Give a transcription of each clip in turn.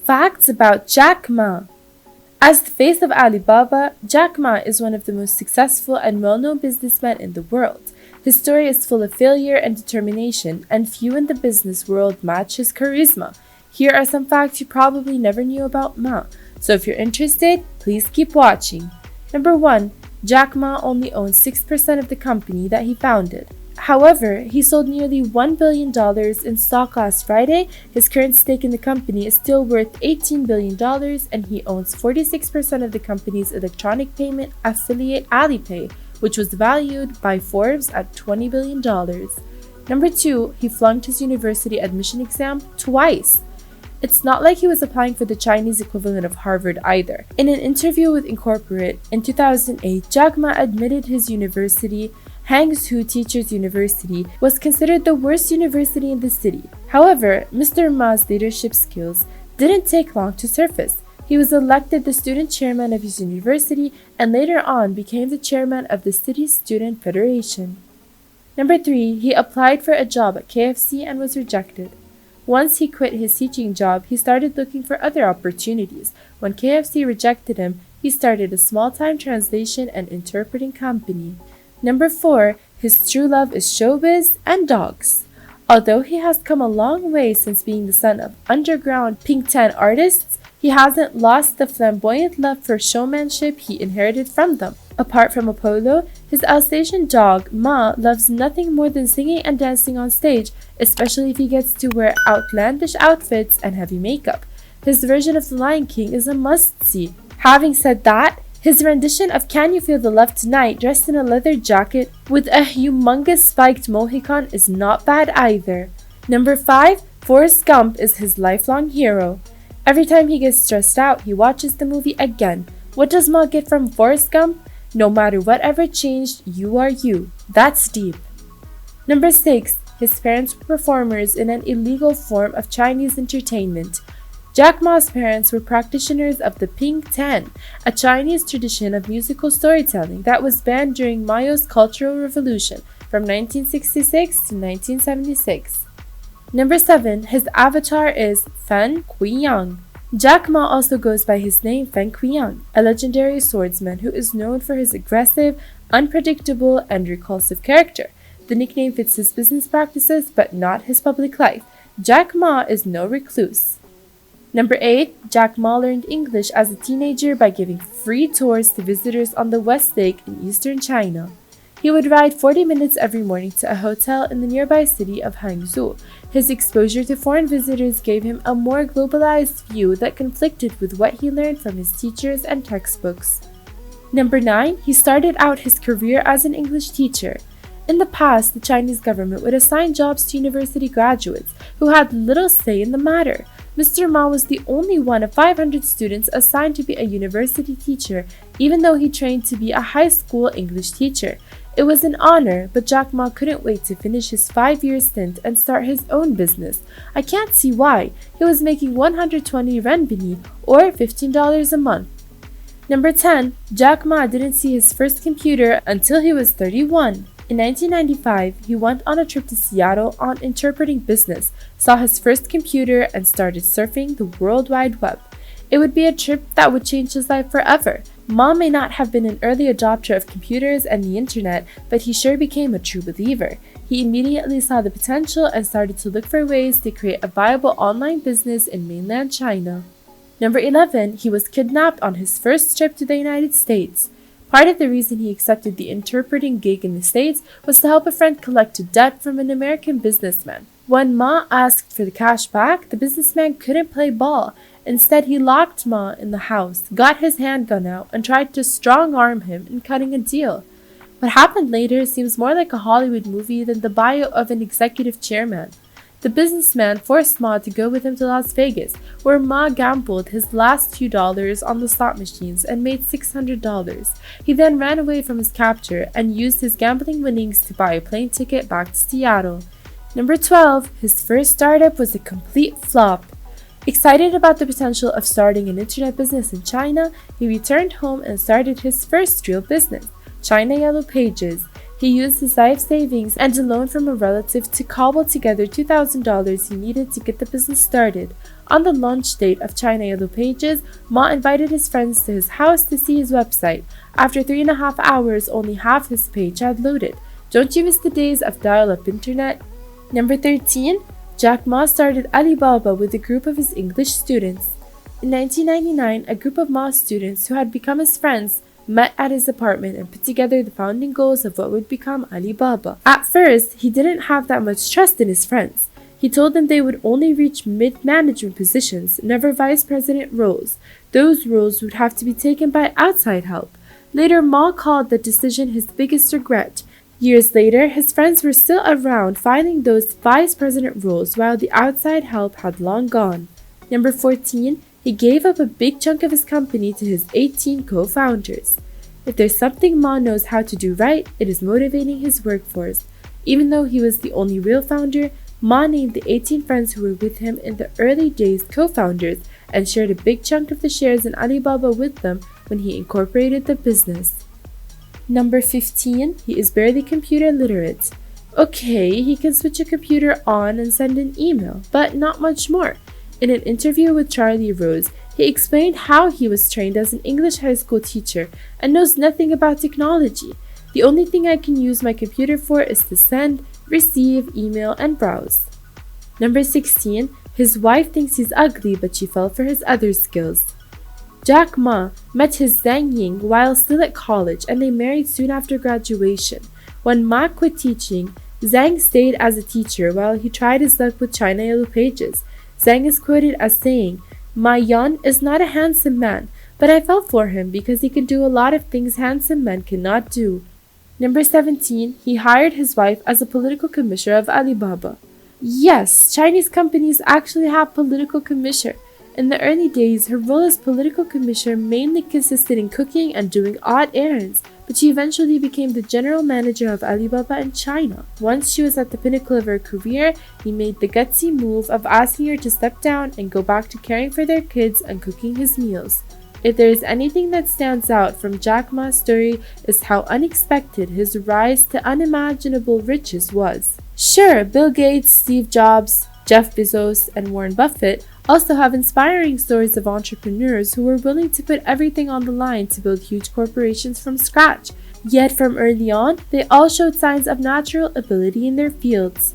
Facts about Jack Ma. As the face of Alibaba, Jack Ma is one of the most successful and well-known businessmen in the world. His story is full of failure and determination, and few in the business world match his charisma. Here are some facts you probably never knew about Ma, so if you're interested, please keep watching. Number 1. Jack Ma only owns 6% of the company that he founded. However, he sold nearly $1 billion in stock last Friday. His current stake in the company is still worth $18 billion, and he owns 46% of the company's electronic payment affiliate Alipay, which was valued by Forbes at $20 billion. Number 2, he flunked his university admission exam twice. It's not like he was applying for the Chinese equivalent of Harvard either. In an interview with Incorporate in 2008, Jack Ma admitted his university, Hangzhou Teachers University, was considered the worst university in the city. However, Mr. Ma's leadership skills didn't take long to surface. He was elected the student chairman of his university and later on became the chairman of the city's student federation. Number 3, he applied for a job at KFC and was rejected. Once he quit his teaching job, he started looking for other opportunities. When KFC rejected him, he started a small-time translation and interpreting company. Number 4, his true love is showbiz and dogs. Although he has come a long way since being the son of underground Pink Tan artists, he hasn't lost the flamboyant love for showmanship he inherited from them. Apart from Apollo, his Alsatian dog, Ma, loves nothing more than singing and dancing on stage, especially if he gets to wear outlandish outfits and heavy makeup. His version of The Lion King is a must-see. Having said that, his rendition of Can You Feel the Love Tonight dressed in a leather jacket with a humongous spiked mohican is not bad either. Number 5, Forrest Gump is his lifelong hero. Every time he gets stressed out, he watches the movie again. What does Ma get from Forrest Gump? No matter whatever changed, you are you. That's deep. Number 6, his parents were performers in an illegal form of Chinese entertainment. Jack Ma's parents were practitioners of the Pink Tan, a Chinese tradition of musical storytelling that was banned during Mao's Cultural Revolution from 1966 to 1976. Number 7, his avatar is Fan Kuiyang. Jack Ma also goes by his name Fan Kuiyang, a legendary swordsman who is known for his aggressive, unpredictable, and repulsive character. The nickname fits his business practices but not his public life. Jack Ma is no recluse. Number 8, Jack Ma learned English as a teenager by giving free tours to visitors on the West Lake in eastern China. He would ride 40 minutes every morning to a hotel in the nearby city of Hangzhou. His exposure to foreign visitors gave him a more globalized view that conflicted with what he learned from his teachers and textbooks. Number 9, he started out his career as an English teacher. In the past, the Chinese government would assign jobs to university graduates who had little say in the matter. Mr. Ma was the only one of 500 students assigned to be a university teacher, even though he trained to be a high school English teacher. It was an honor, but Jack Ma couldn't wait to finish his 5-year stint and start his own business. I can't see why. He was making 120 renminbi, or $15 a month. Number 10, Jack Ma didn't see his first computer until he was 31. In 1995, he went on a trip to Seattle on interpreting business, saw his first computer, and started surfing the World Wide Web. It would be a trip that would change his life forever. Ma may not have been an early adopter of computers and the internet, but he sure became a true believer. He immediately saw the potential and started to look for ways to create a viable online business in mainland China. Number 11, he was kidnapped on his first trip to the United States. Part of the reason he accepted the interpreting gig in the States was to help a friend collect a debt from an American businessman. When Ma asked for the cash back, the businessman couldn't play ball. Instead, he locked Ma in the house, got his handgun out, and tried to strong-arm him in cutting a deal. What happened later seems more like a Hollywood movie than the bio of an executive chairman. The businessman forced Ma to go with him to Las Vegas, where Ma gambled his last few dollars on the slot machines and made $600. He then ran away from his captor and used his gambling winnings to buy a plane ticket back to Seattle. Number 12, his first startup was a complete flop. Excited about the potential of starting an internet business in China, he returned home and started his first real business, China Yellow Pages. He used his life savings and a loan from a relative to cobble together $2,000 he needed to get the business started. On the launch date of China Yellow Pages, Ma invited his friends to his house to see his website. After 3.5 hours, only half his page had loaded. Don't you miss the days of dial-up internet? Number 13. Jack Ma started Alibaba with a group of his English students. In 1999, a group of Ma students who had become his friends met at his apartment and put together the founding goals of what would become Alibaba. At first, he didn't have that much trust in his friends. He told them they would only reach mid-management positions, never vice president roles. Those roles would have to be taken by outside help. Later, Ma called that decision his biggest regret. Years later, his friends were still around finding those vice president roles while the outside help had long gone. Number 14. He gave up a big chunk of his company to his 18 co-founders. If there's something Ma knows how to do right, it is motivating his workforce. Even though he was the only real founder, Ma named the 18 friends who were with him in the early days co-founders and shared a big chunk of the shares in Alibaba with them when he incorporated the business. Number 15. He is barely computer literate. Okay, he can switch a computer on and send an email, but not much more. In an interview with Charlie Rose, he explained how he was trained as an English high school teacher and knows nothing about technology. The only thing I can use my computer for is to send, receive, email, and browse. Number 16. His wife thinks he's ugly, but she fell for his other skills. Jack Ma met his Zhang Ying while still at college, and they married soon after graduation. When Ma quit teaching, Zhang stayed as a teacher while he tried his luck with China Yellow Pages. Zhang is quoted as saying, "Ma Yan is not a handsome man, but I fell for him because he can do a lot of things handsome men cannot do." Number 17. He hired his wife as a political commissioner of Alibaba. Yes, Chinese companies actually have political commissioner. In the early days, her role as political commissioner mainly consisted in cooking and doing odd errands, but she eventually became the general manager of Alibaba in China. Once she was at the pinnacle of her career, he made the gutsy move of asking her to step down and go back to caring for their kids and cooking his meals. If there is anything that stands out from Jack Ma's story, is how unexpected his rise to unimaginable riches was. Sure, Bill Gates, Steve Jobs, Jeff Bezos, and Warren Buffett also have inspiring stories of entrepreneurs who were willing to put everything on the line to build huge corporations from scratch. Yet from early on, they all showed signs of natural ability in their fields.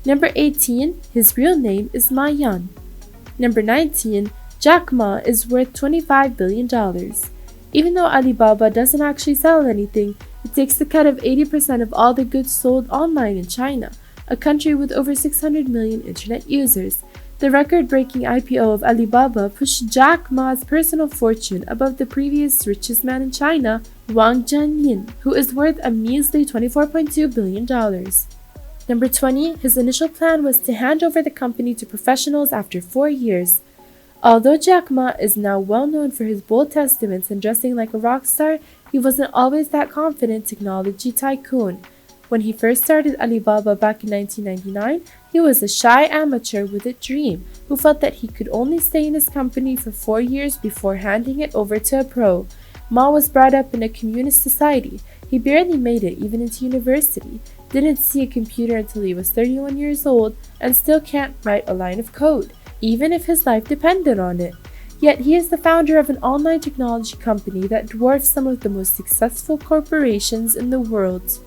Number 18. His real name is Ma Yan. Number 19. Jack Ma is worth $25 billion. Even though Alibaba doesn't actually sell anything, it takes the cut of 80% of all the goods sold online in China, a country with over 600 million internet users. The record-breaking IPO of Alibaba pushed Jack Ma's personal fortune above the previous richest man in China, Wang Jianlin, who is worth a measly $24.2 billion. Number 20. His initial plan was to hand over the company to professionals after 4 years. Although Jack Ma is now well known for his bold testaments and dressing like a rock star, he wasn't always that confident technology tycoon. When he first started Alibaba back in 1999, he was a shy amateur with a dream who felt that he could only stay in his company for 4 years before handing it over to a pro. Ma was brought up in a communist society. He barely made it even into university, didn't see a computer until he was 31 years old, and still can't write a line of code, even if his life depended on it. Yet he is the founder of an online technology company that dwarfs some of the most successful corporations in the world.